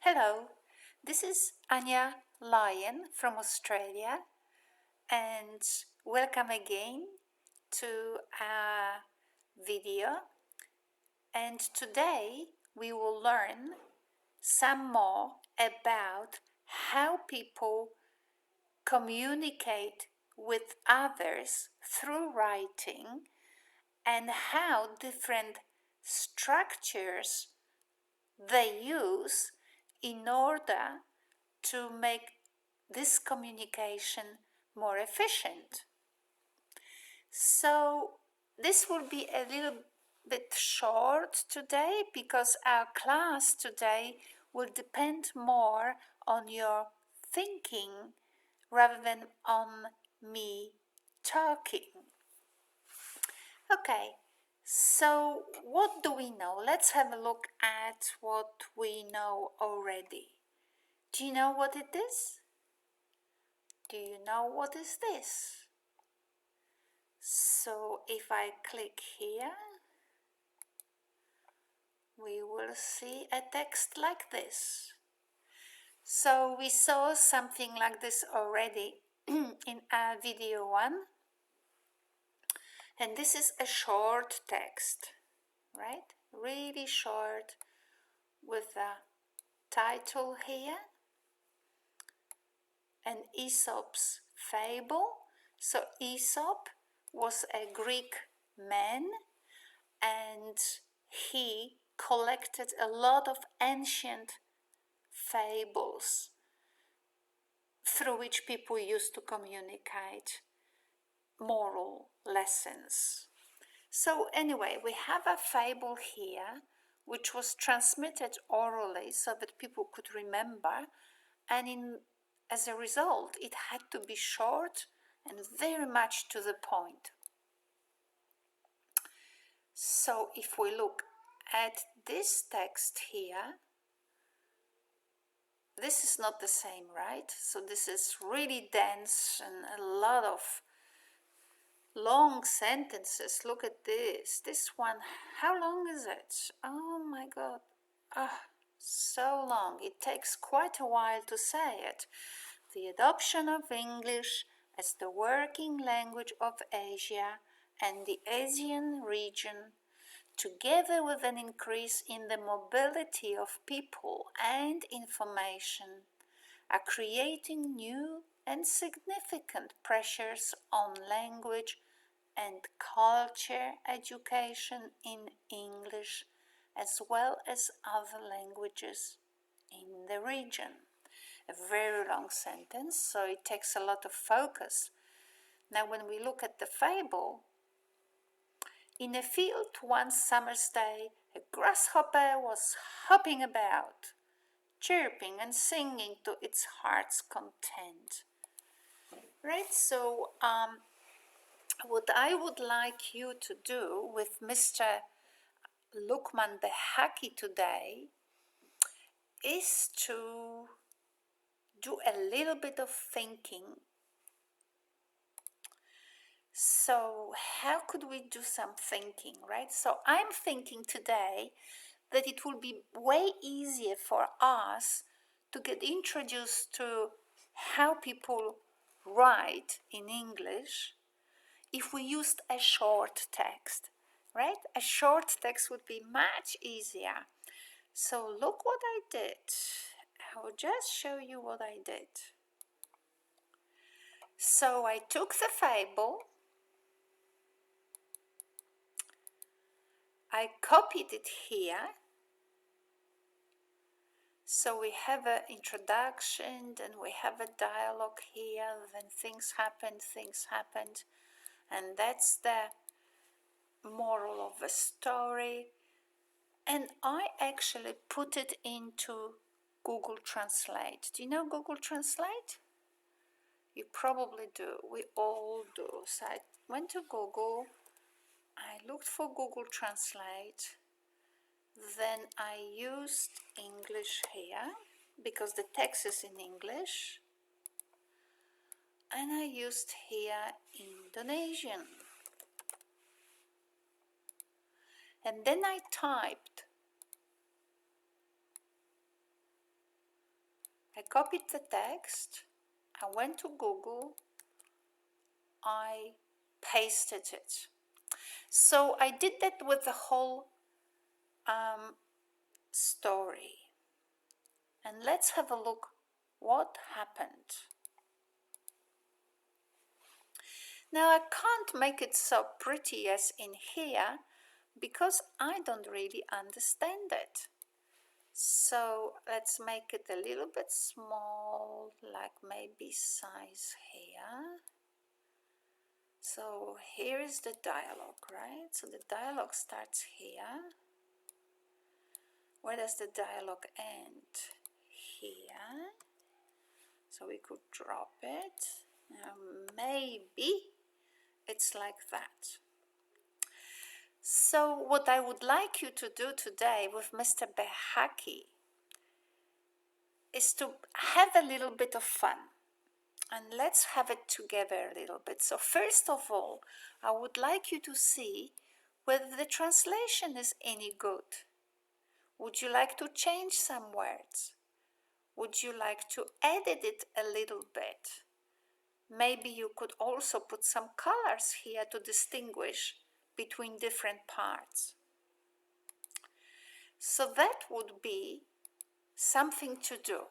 Hello, this is Ania Lian from Australia, and welcome again to our video. And today we will learn some more about how people communicate with others through writing and how different structures they use in order to make this communication more efficient. So this will be a little bit short today because our class today will depend more on your thinking rather than on me talking. Okay, so what do we know? Let's have a look at what we know already. Do you know what it is? Do you know what is this? So if I click here, we will see a text like this. So we saw something like this already in our video 1. And this is a short text, right? Really short with a title here. An Aesop's fable. So Aesop was a Greek man and he collected a lot of ancient fables through which people used to communicate moral lessons. So anyway, we have a fable here which was transmitted orally so that people could remember, and as a result it had to be short and very much to the point. So if we look at this text here, this is not the same, right? So this is really dense and a lot of long sentences. Look at this. This one, how long is it? Oh my God. So long. It takes quite a while to say it. The adoption of English as the working language of Asia and the Asian region, together with an increase in the mobility of people and information, are creating new and significant pressures on language and culture education in English as well as other languages in the region. A very long sentence, so it takes a lot of focus. Now when we look at the fable, in a field one summer's day, a grasshopper was hopping about, chirping and singing to its heart's content. Right, so what I would like you to do with Mr. Luqman Baehaqi today is to do a little bit of thinking. So how could we do some thinking, right? So I'm thinking today that it will be way easier for us to get introduced to how people write in English if we used a short text, right? A short text would be much easier. So look what I did. I will just show you what I did. So I took the fable, I copied it here. So we have an introduction, then we have a dialogue here, then things happened, and that's the moral of the story. And I actually put it into Google Translate. Do you know Google Translate? You probably do. We all do. So I went to Google, I looked for Google Translate, then I used English here because the text is in English, and I used here Indonesian. And then I typed I copied the text, I went to Google, I pasted it. So I did that with the whole story. And let's have a look what happened. Now I can't make it so pretty as in here because I don't really understand it. So let's make it a little bit small, like maybe size here. So here is the dialogue, right? So the dialogue starts here. Where does the dialogue end? Here. So we could drop it. Now maybe it's like that. So what I would like you to do today with Mr. Baehaqi is to have a little bit of fun. And let's have it together a little bit. So first of all, I would like you to see whether the translation is any good. Would you like to change some words? Would you like to edit it a little bit? Maybe you could also put some colors here to distinguish between different parts. So that would be something to do,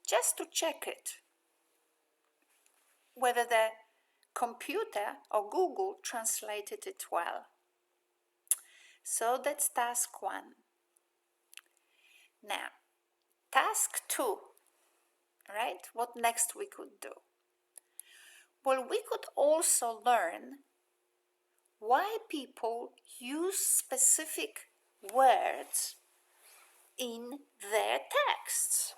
just to check it, whether the computer or Google translated it well. So that's task 1. Now, task 2, right? What next we could do? Well, we could also learn why people use specific words in their texts.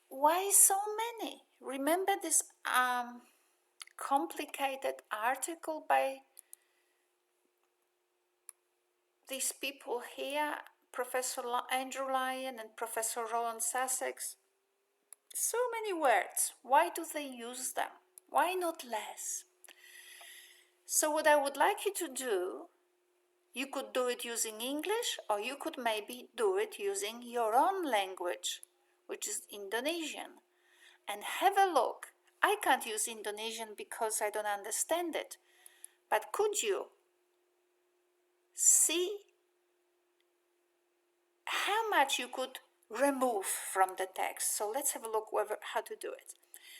Why so many? Remember this complicated article by these people here, Professor Andrew Lian and Professor Rowan Sussex? So many words. Why do they use them? Why not less? So what I would like you to do, you could do it using English, or you could maybe do it using your own language, which is Indonesian, and have a look. I can't use Indonesian because I don't understand it, but could you see how much you could remove from the text? So let's have a look how to do it.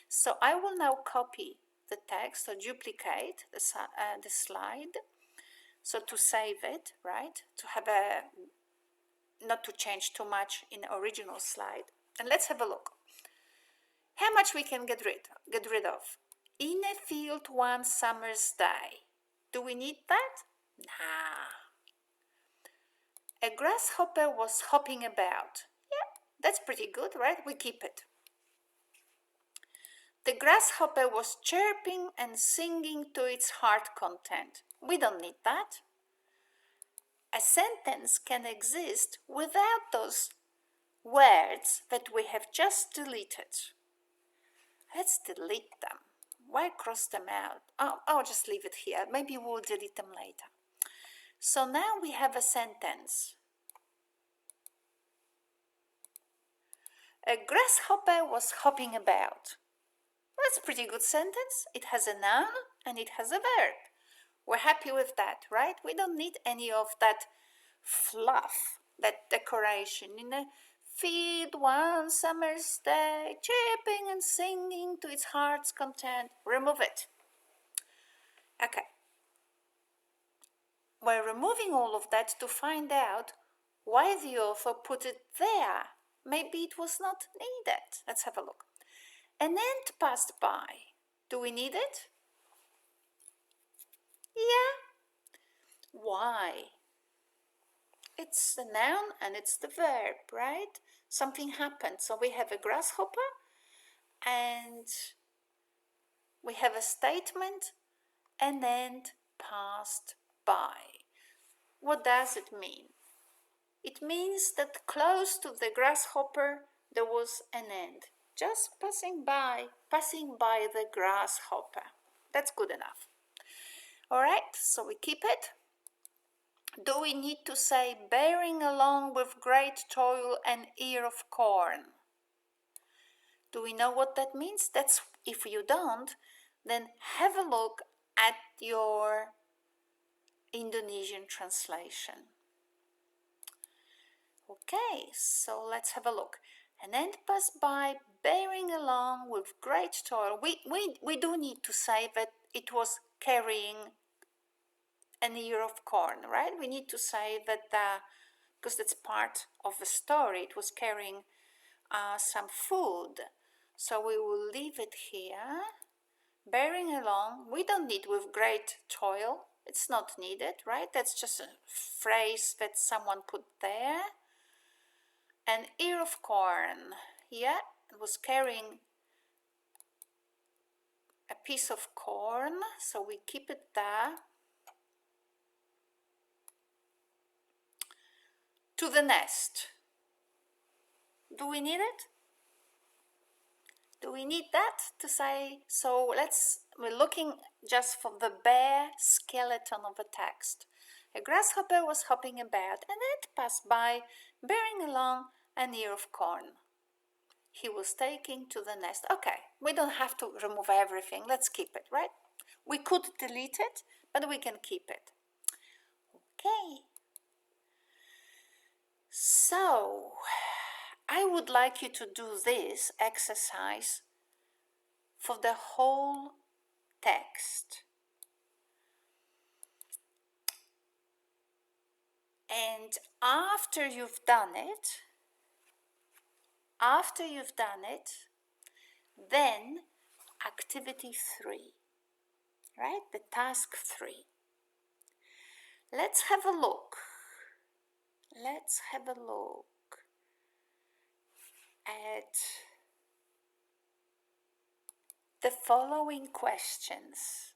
So I will now copy the text or duplicate the slide. So to save it, right? To have not to change too much in the original slide. And let's have a look. How much we can get rid of? In a field one summer's day. Do we need that? Nah. A grasshopper was hopping about. Yeah, that's pretty good, right? We keep it. The grasshopper was chirping and singing to its heart content. We don't need that. A sentence can exist without those words that we have just deleted. Let's delete them. Why cross them out? I'll just leave it here. Maybe we'll delete them later. So now we have a sentence. A grasshopper was hopping about. That's a pretty good sentence. It has a noun and it has a verb. We're happy with that, right? We don't need any of that fluff, that decoration. In a field one summer's day, chirping and singing to its heart's content. Remove it. Okay. We're removing all of that to find out why the author put it there. Maybe it was not needed. Let's have a look. An ant passed by. Do we need it? Yeah. Why? It's the noun and it's the verb, right? Something happened. So we have a grasshopper and we have a statement, an ant passed by. What does it mean? It means that close to the grasshopper there was an ant, just passing by the grasshopper. That's good enough. All right, so we keep it. Do we need to say bearing along with great toil an ear of corn? Do we know what that means? That's if you don't, then have a look at your Indonesian translation. Okay, so let's have a look. An ant passed by, bearing along with great toil. We do need to say that it was carrying an ear of corn, right? We need to say that because that's part of the story. It was carrying some food. So we will leave it here. Bearing along, we don't need with great toil. It's not needed, right? That's just a phrase that someone put there. An ear of corn. Yeah, it was carrying a piece of corn, so we keep it there. To the nest. Do we need it? Do we need that to say? So we're looking just for the bare skeleton of the text. A grasshopper was hopping about, and it passed by, bearing along an ear of corn. He was taking to the nest. Okay, we don't have to remove everything. Let's keep it, right? We could delete it, but we can keep it. Okay. So, I would like you to do this exercise for the whole text. And after you've done it, then activity 3, right? The task 3. Let's have a look. Let's have a look at the following questions.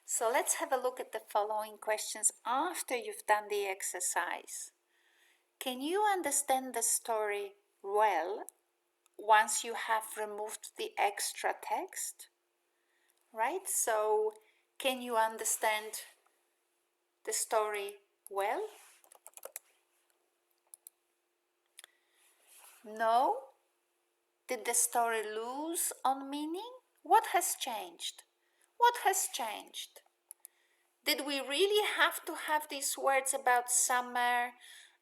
So let's have a look at the following questions after you've done the exercise. Can you understand the story well once you have removed the extra text? Right? So, can you understand the story well? No? Did the story lose on meaning? What has changed? What has changed? Did we really have to have these words about summer?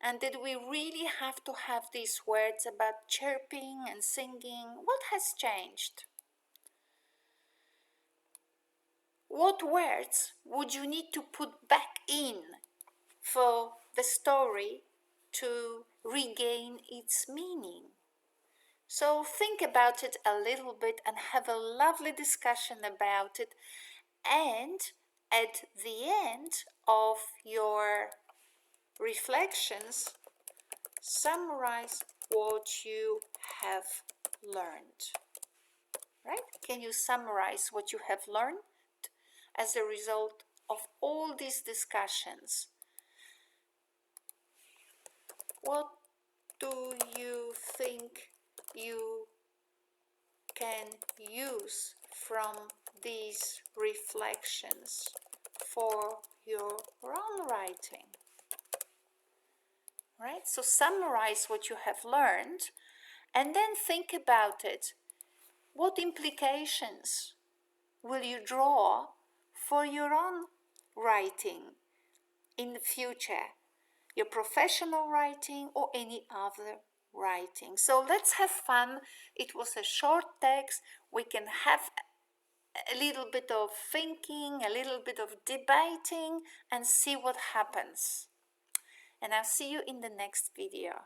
And did we really have to have these words about chirping and singing? What has changed? What words would you need to put back in for the story to regain its meaning? So think about it a little bit and have a lovely discussion about it. And at the end of your reflections, summarize what you have learned. Right? Can you summarize what you have learned as a result of all these discussions? What do you think you can use from these reflections for your own writing? Right? So summarize what you have learned and then think about it. What implications will you draw for your own writing in the future? Your professional writing or any other writing. So let's have fun. It was a short text. We can have a little bit of thinking, a little bit of debating, and see what happens. And I'll see you in the next video.